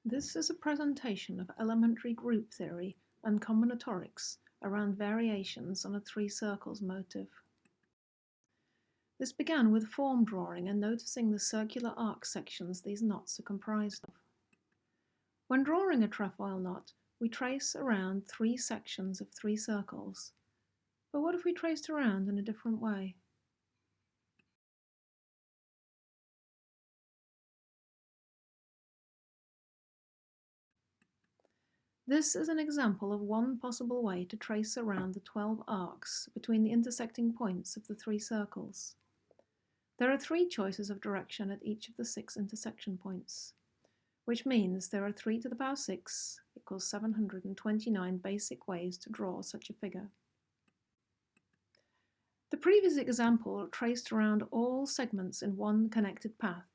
This is a presentation of elementary group theory and combinatorics around variations on a three circles motif. This began with form drawing and noticing the circular arc sections these knots are comprised of. When drawing a trefoil knot, we trace around three sections of three circles. But what if we traced around in a different way? This is an example of one possible way to trace around the 12 arcs between the intersecting points of the three circles. There are three choices of direction at each of the 6 intersection points, which means there are 3 to the power 6 equals 729 basic ways to draw such a figure. The previous example traced around all segments in one connected path,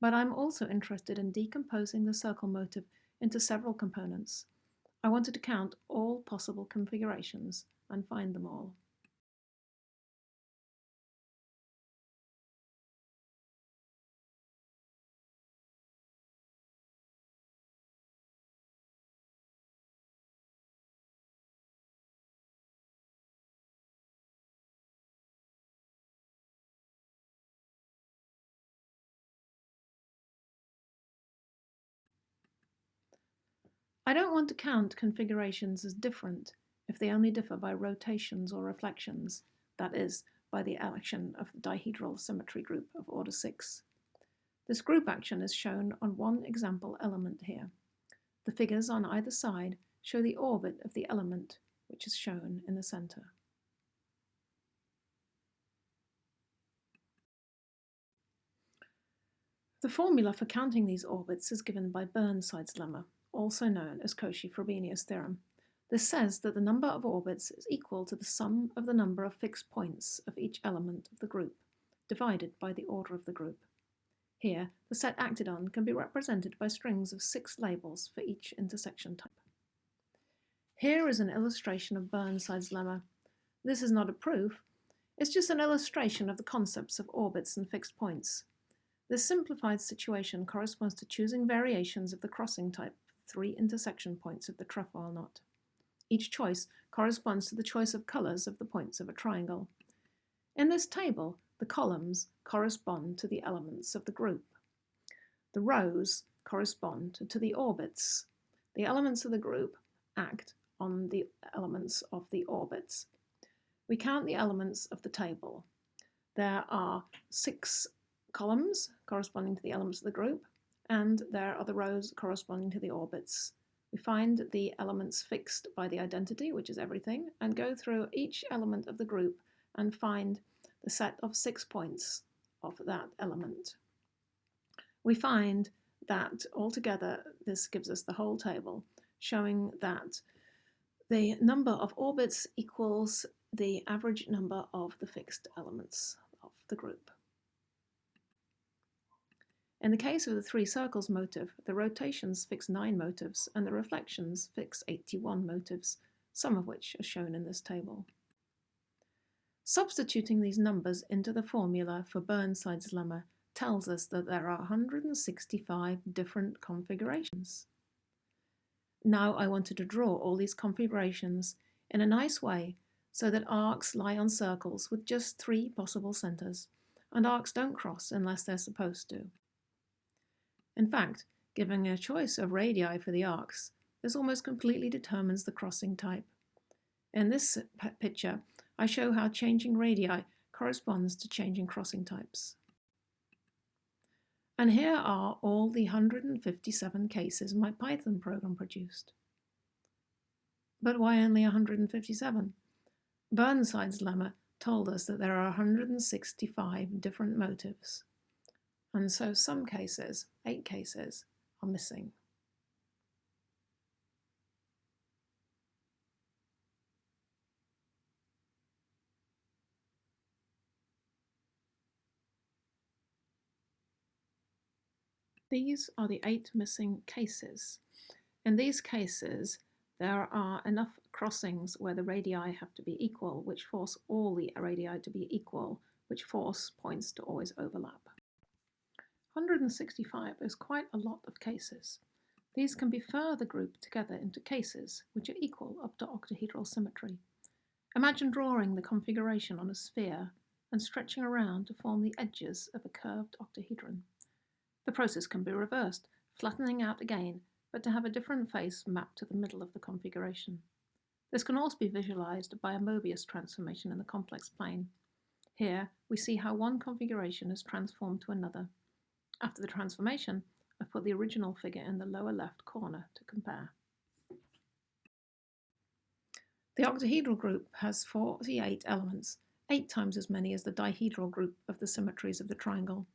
but I'm also interested in decomposing the circle motif into several components. I wanted to count all possible configurations and find them all. I don't want to count configurations as different if they only differ by rotations or reflections, that is, by the action of the dihedral symmetry group of order 6. This group action is shown on one example element here. The figures on either side show the orbit of the element, which is shown in the center. The formula for counting these orbits is given by Burnside's lemma, also known as Cauchy-Frobenius theorem. This says that the number of orbits is equal to the sum of the number of fixed points of each element of the group, divided by the order of the group. Here, the set acted on can be represented by strings of 6 labels for each intersection type. Here is an illustration of Burnside's lemma. This is not a proof, it's just an illustration of the concepts of orbits and fixed points. This simplified situation corresponds to choosing variations of the crossing type for 3 intersection points of the trefoil knot. Each choice corresponds to the choice of colors of the points of a triangle. In this table, the columns correspond to the elements of the group. The rows correspond to the orbits. The elements of the group act on the elements of the orbits. We count the elements of the table. There are 6 columns corresponding to the elements of the group, and there are the rows corresponding to the orbits. We find the elements fixed by the identity, which is everything, and go through each element of the group and find the set of 6 points of that element. We find that altogether this gives us the whole table, showing that the number of orbits equals the average number of the fixed elements of the group. In the case of the 3 circles motif, the rotations fix 9 motifs and the reflections fix 81 motifs, some of which are shown in this table. Substituting these numbers into the formula for Burnside's lemma tells us that there are 165 different configurations. Now I wanted to draw all these configurations in a nice way so that arcs lie on circles with just 3 possible centers, and arcs don't cross unless they're supposed to. In fact, giving a choice of radii for the arcs, this almost completely determines the crossing type. In this picture, I show how changing radii corresponds to changing crossing types. And here are all the 157 cases my Python program produced. But why only 157? Burnside's lemma told us that there are 165 different motifs. And so some cases, 8 cases, are missing. These are the 8 missing cases. In these cases, there are enough crossings where the radii have to be equal, which force all the radii to be equal, which force points to always overlap. 165 is quite a lot of cases. These can be further grouped together into cases, which are equal up to octahedral symmetry. Imagine drawing the configuration on a sphere and stretching around to form the edges of a curved octahedron. The process can be reversed, flattening out again, but to have a different face mapped to the middle of the configuration. This can also be visualized by a Mobius transformation in the complex plane. Here, we see how one configuration is transformed to another. After the transformation, I've put the original figure in the lower left corner to compare. The octahedral group has 48 elements, 8 times as many as the dihedral group of the symmetries of the triangle.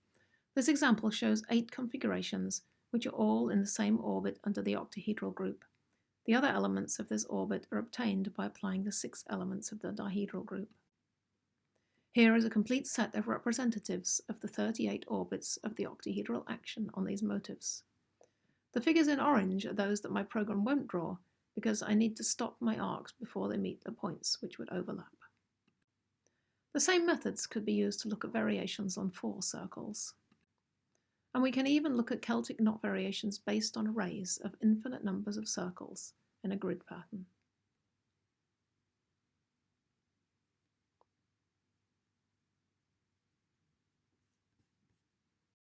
This example shows 8 configurations, which are all in the same orbit under the octahedral group. The other elements of this orbit are obtained by applying the 6 elements of the dihedral group. Here is a complete set of representatives of the 38 orbits of the octahedral action on these motifs. The figures in orange are those that my program won't draw, because I need to stop my arcs before they meet the points which would overlap. The same methods could be used to look at variations on 4 circles. And we can even look at Celtic knot variations based on arrays of infinite numbers of circles in a grid pattern.